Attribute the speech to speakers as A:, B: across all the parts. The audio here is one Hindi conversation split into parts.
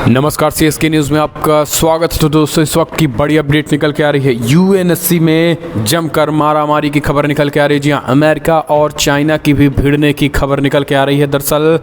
A: नमस्कार, सीएसके न्यूज़ में आपका स्वागत है। तो दोस्तों, इस वक्त की बड़ी अपडेट निकल के आ रही है। यूएनएससी में जमकर मारामारी की खबर निकल के आ रही है। जी हाँ, अमेरिका और चाइना की भी भिड़ने की खबर निकल के आ रही है। दरअसल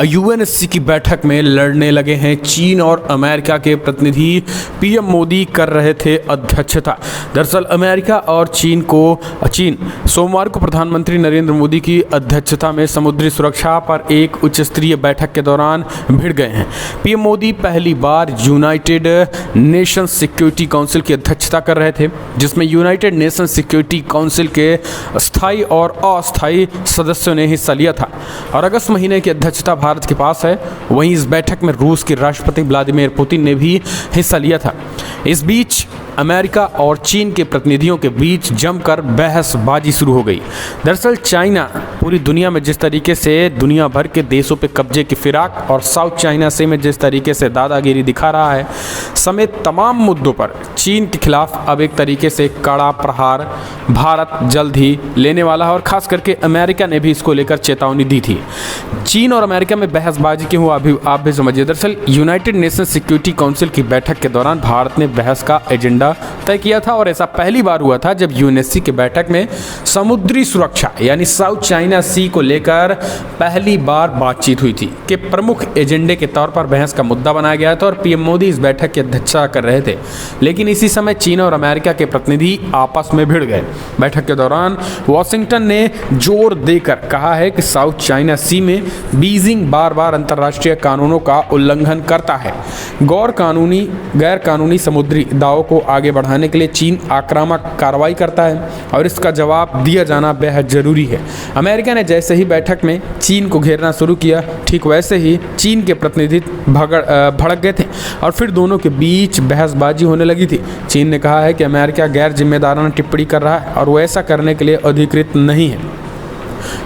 A: यूएनएससी की बैठक में लड़ने लगे हैं चीन और अमेरिका के प्रतिनिधि। पीएम मोदी कर रहे थे अध्यक्षता। दरअसल अमेरिका और चीन सोमवार को प्रधानमंत्री नरेंद्र मोदी की अध्यक्षता में समुद्री सुरक्षा पर एक उच्च स्तरीय बैठक के दौरान भिड़ गए हैं। पीएम मोदी पहली बार यूनाइटेड नेशंस सिक्योरिटी काउंसिल की अध्यक्षता कर रहे थे, जिसमें यूनाइटेड नेशंस सिक्योरिटी काउंसिल के स्थायी और अस्थायी सदस्यों ने हिस्सा लिया था और अगस्त महीने की अध्यक्षता भारत के पास है। वहीं इस बैठक में रूस के राष्ट्रपति व्लादिमीर पुतिन ने भी हिस्सा लिया था। इस बीच अमेरिका और चीन के प्रतिनिधियों के बीच जमकर बहसबाजी शुरू हो गई। दरअसल चाइना पूरी दुनिया में जिस तरीके से दुनिया भर के देशों पे कब्जे की फिराक और साउथ चाइना सी में जिस तरीके से दादागिरी दिखा रहा है समेत तमाम मुद्दों पर चीन के खिलाफ अब एक तरीके से कड़ा प्रहार भारत जल्द ही लेने वाला है और खास करके अमेरिका ने भी इसको लेकर चेतावनी दी थी। चीन और अमेरिका में बहसबाजी क्यों हुआ अभी आप भी समझिए। दरअसल यूनाइटेड नेशंस सिक्योरिटी काउंसिल की बैठक के दौरान भारत ने बहस का एजेंडा तय किया था और ऐसा पहली बार हुआ था जब यूएनएससी की बैठक में समुद्री सुरक्षा यानी साउथ चाइना सी को लेकर पहली बार बातचीत हुई थी कि प्रमुख एजेंडे के तौर पर बहस का मुद्दा बनाया गया था और पीएम मोदी इस बैठक की अध्यक्षता कर रहे थे। लेकिन इसी समय चीन और अमेरिका के प्रतिनिधि आपस में भिड़ गए। बैठक के दौरान वॉशिंगटन ने जोर देकर कहा है कि साउथ चाइना सी में बीजिंग बार बार अंतर्राष्ट्रीय कानूनों का उल्लंघन करता है। गैर कानूनी समुद्री दावों को आगे बढ़ाने के लिए चीन आक्रामक कार्रवाई करता है और इसका जवाब दिया जाना बेहद जरूरी है। अमेरिका ने जैसे ही बैठक में चीन को घेरना शुरू किया, ठीक वैसे ही चीन के प्रतिनिधि भड़क गए थे और फिर दोनों के बीच बहसबाजी होने लगी थी। चीन ने कहा है कि अमेरिका गैर जिम्मेदाराना टिप्पणी कर रहा है और वो ऐसा करने के लिए अधिकृत नहीं है।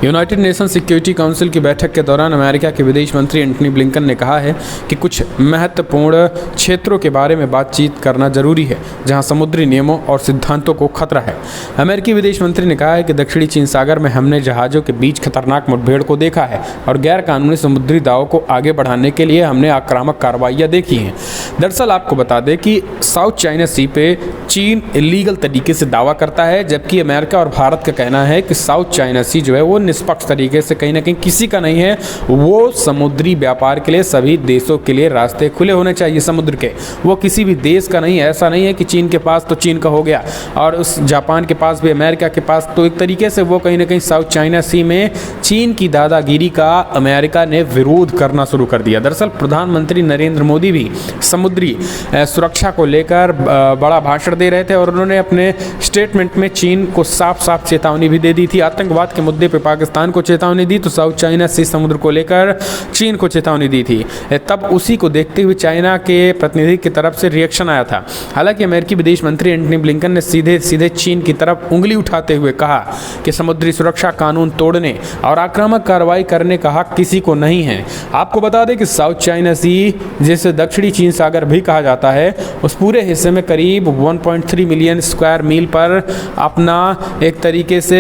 A: यूनाइटेड नेशंस सिक्योरिटी काउंसिल की बैठक के दौरान अमेरिका के विदेश मंत्री एंटनी ब्लिंकन ने कहा है कि कुछ महत्वपूर्ण क्षेत्रों के बारे में बातचीत करना जरूरी है जहां समुद्री नियमों और सिद्धांतों को खतरा है। अमेरिकी विदेश मंत्री ने कहा है कि दक्षिणी चीन सागर में हमने जहाज़ों के बीच खतरनाक मुठभेड़ को देखा है और गैर कानूनी समुद्री दावों को आगे बढ़ाने के लिए हमने आक्रामक कार्रवाइयाँ देखी हैं। दरअसल आपको बता दें कि साउथ चाइना सी पे चीन इलीगल तरीके से दावा करता है, जबकि अमेरिका और भारत का कहना है कि साउथ चाइना सी जो है वो निष्पक्ष तरीके से कहीं ना कहीं किसी का नहीं है। वो समुद्री व्यापार के लिए सभी देशों के लिए रास्ते खुले होने चाहिए समुद्र के। वो किसी भी देश का नहीं है। ऐसा नहीं है कि चीन के पास तो चीन का हो गया और उस जापान के पास भी अमेरिका के पास। तो एक तरीके से वो कहीं ना कहीं साउथ चाइना सी में चीन की दादागिरी का अमेरिका ने विरोध करना शुरू कर दिया। दरअसल प्रधानमंत्री नरेंद्र मोदी भी समुद्री सुरक्षा को लेकर बड़ा भाषण दे रहे थे और उन्होंने अपने स्टेटमेंट में चीन को साफ साफ चेतावनी भी दे दी थी। आतंकवाद के मुद्दे पर पाकिस्तान को चेतावनी दी तो साउथ चाइना सी समुद्र को लेकर चीन को चेतावनी दी थी। तब उसी को देखते हुए चाइना के प्रतिनिधि की तरफ से रिएक्शन आया था। हालांकि अमेरिकी विदेश मंत्री एंटनी ब्लिंकन ने सीधे चीन की तरफ उंगली उठाते हुए कहा कि समुद्री सुरक्षा कानून तोड़ने और आक्रामक कार्रवाई करने का हक किसी को नहीं है। आपको बता दें कि साउथ चाइना सी, जिसे दक्षिणी चीन सागर भी कहा जाता है, उस पूरे हिस्से में करीब 1.3 मिलियन स्क्वायर मील पर अपना एक तरीके से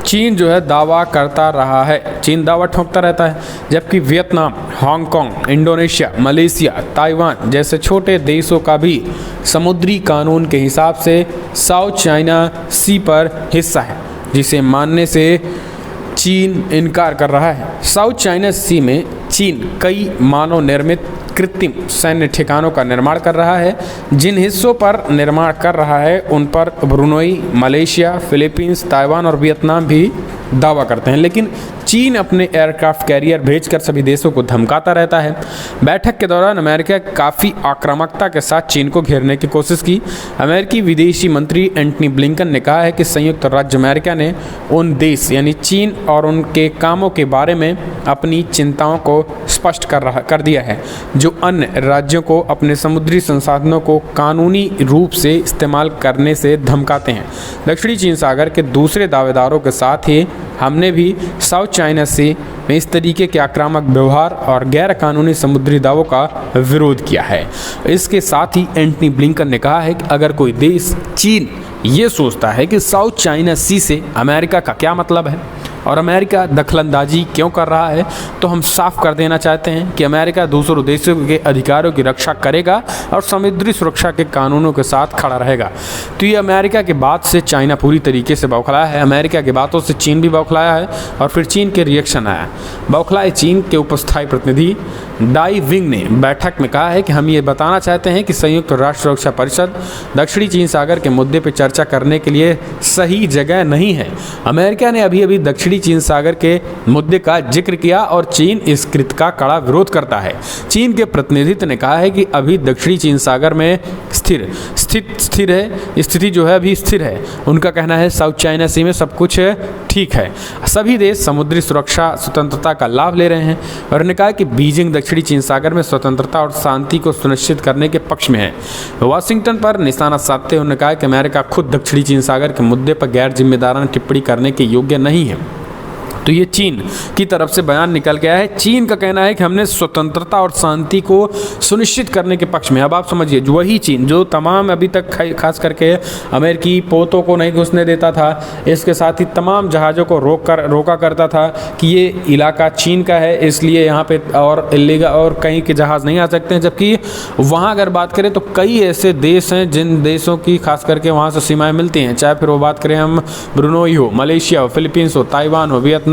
A: चीन जो है दावा करता रहा है। चीन दावा ठोंकता रहता है, जबकि Vietnam, Hong Kong, Indonesia, Malaysia, Taiwan जैसे छोटे देशों का भी समुद्री कानून के हिसाब से साउथ चाइना सी पर हिस्सा है, जिसे मानने से चीन इनकार कर रहा है। साउथ चाइना सी में चीन कई मानव निर्मित कृत्रिम सैन्य ठिकानों का निर्माण कर रहा है। जिन हिस्सों पर निर्माण कर रहा है उन पर ब्रुनोई, मलेशिया, फिलीपींस, ताइवान और वियतनाम भी दावा करते हैं, लेकिन चीन अपने एयरक्राफ्ट कैरियर भेजकर सभी देशों को धमकाता रहता है। बैठक के दौरान अमेरिका काफ़ी आक्रामकता के साथ चीन को घेरने की कोशिश की। अमेरिकी विदेशी मंत्री एंटनी ब्लिंकन ने कहा है कि संयुक्त राज्य अमेरिका ने उन देश यानी चीन और उनके कामों के बारे में अपनी चिंताओं को स्पष्ट कर दिया है, जो अन्य राज्यों को अपने समुद्री संसाधनों को कानूनी रूप से इस्तेमाल करने से धमकाते हैं। दक्षिणी चीन सागर के दूसरे दावेदारों के साथ ही हमने भी साउथ चाइना सी में इस तरीके के आक्रामक व्यवहार और गैर कानूनी समुद्री दावों का विरोध किया है। इसके साथ ही एंटनी ब्लिंकन ने कहा है कि अगर कोई देश चीन ये सोचता है कि साउथ चाइना सी से अमेरिका का क्या मतलब है और अमेरिका दखलंदाजी क्यों कर रहा है, तो हम साफ कर देना चाहते हैं कि अमेरिका दूसरों देशों के अधिकारों की रक्षा करेगा और समुद्री सुरक्षा के कानूनों के साथ खड़ा रहेगा। तो ये अमेरिका के बात से चाइना पूरी तरीके से बौखलाया है, अमेरिका की बातों से चीन भी बौखलाया है और फिर चीन के रिएक्शन आया। बौखलाए चीन के उपस्थायी प्रतिनिधि डाई विंग ने बैठक में कहा है कि हम ये बताना चाहते हैं कि संयुक्त राष्ट्र सुरक्षा परिषद दक्षिणी चीन सागर के मुद्दे पर चर्चा करने के लिए सही जगह नहीं है। अमेरिका ने अभी अभी दक्षिणी चीन सागर के मुद्दे का जिक्र किया और चीन इस कृत्य का कड़ा विरोध करता है। चीन के प्रतिनिधित्व ने कहा है कि अभी दक्षिणी चीन सागर में स्थिति जो है अभी स्थिर है। उनका कहना है साउथ चाइना सी में सब कुछ ठीक है, सभी देश समुद्री सुरक्षा स्वतंत्रता का लाभ ले रहे हैं और उन्होंने कहा कि बीजिंग दक्षिणी चीन सागर में स्वतंत्रता और शांति को सुनिश्चित करने के पक्ष में है। वाशिंगटन पर निशाना साधते हुए उन्होंने कहा कि अमेरिका खुद दक्षिणी चीन सागर के मुद्दे पर गैर जिम्मेदाराना टिप्पणी करने के योग्य नहीं है। तो ये चीन की तरफ से बयान निकल के आया है। चीन का कहना है कि हमने स्वतंत्रता और शांति को सुनिश्चित करने के पक्ष में। अब आप समझिए, वही चीन जो तमाम अभी तक खास करके अमेरिकी पोतों को नहीं घुसने देता था, इसके साथ ही तमाम जहाज़ों को रोका करता था कि ये इलाका चीन का है, इसलिए यहाँ पे और इल्लीगल और कहीं के जहाज़ नहीं आ सकते हैं। जबकि वहाँ अगर बात करें तो कई ऐसे देश हैं जिन देशों की खास करके वहाँ से सीमाएँ मिलती हैं, चाहे फिर वो बात करें हम ब्रुनोई हो, मलेशिया हो, फिलीपींस हो, ताइवान हो, वियतनाम,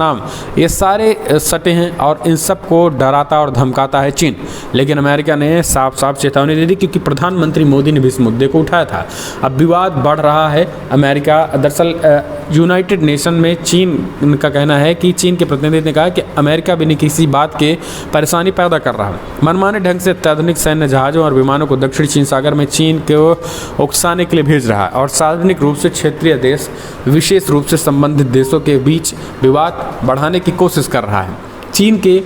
A: ये सारे सटे हैं और इन सब को डराता और धमकाता है चीन। लेकिन अमेरिका ने साफ साफ चेतावनी दे दी क्योंकि प्रधानमंत्री मोदी ने भी इस मुद्दे को उठाया था। अब विवाद बढ़ रहा है। अमेरिका दरअसल यूनाइटेड नेशन में चीन का कहना है कि चीन के प्रतिनिधि ने कहा कि अमेरिका बिना किसी बात के परेशानी पैदा कर रहा है, मनमाने ढंग से अत्याधुनिक सैन्य जहाज़ों और विमानों को दक्षिणी चीन सागर में चीन को उकसाने के लिए भेज रहा है और सार्वजनिक रूप से क्षेत्रीय देश, विशेष रूप से संबंधित देशों के बीच विवाद बढ़ाने की कोशिश कर रहा है। चीन के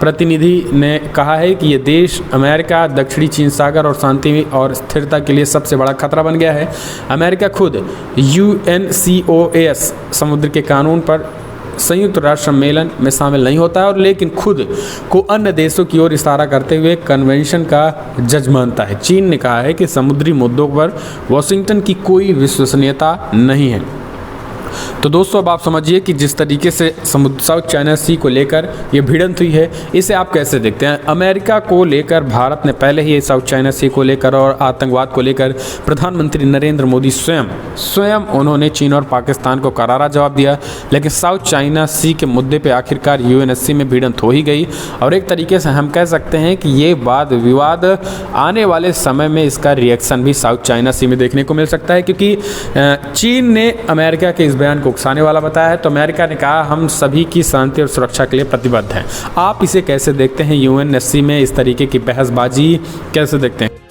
A: प्रतिनिधि ने कहा है कि ये देश अमेरिका दक्षिणी चीन सागर और शांति और स्थिरता के लिए सबसे बड़ा खतरा बन गया है। अमेरिका खुद UNCOAS समुद्र के कानून पर संयुक्त राष्ट्र सम्मेलन में शामिल नहीं होता है और लेकिन खुद को अन्य देशों की ओर इशारा करते हुए कन्वेंशन का जज मानता है। चीन ने कहा है कि समुद्री मुद्दों पर वाशिंगटन की कोई विश्वसनीयता नहीं है। तो दोस्तों, अब आप समझिए कि जिस तरीके से साउथ चाइना सी को लेकर ये भिड़ंत हुई है, इसे आप कैसे देखते हैं? अमेरिका को लेकर भारत ने पहले ही साउथ चाइना सी को लेकर और आतंकवाद को लेकर प्रधानमंत्री नरेंद्र मोदी स्वयं उन्होंने चीन और पाकिस्तान को करारा जवाब दिया। लेकिन साउथ चाइना सी के मुद्दे पर आखिरकार UNSC में भिड़ंत हो ही गई और एक तरीके से हम कह सकते हैं कि ये वाद विवाद आने वाले समय में इसका रिएक्शन भी साउथ चाइना सी में देखने को मिल सकता है क्योंकि चीन ने अमेरिका के इस बयान को उकसाने वाला बताया है। तो अमेरिका ने कहा हम सभी की शांति और सुरक्षा के लिए प्रतिबद्ध हैं। आप इसे कैसे देखते हैं? UNSC में इस तरीके की बहसबाजी कैसे देखते हैं?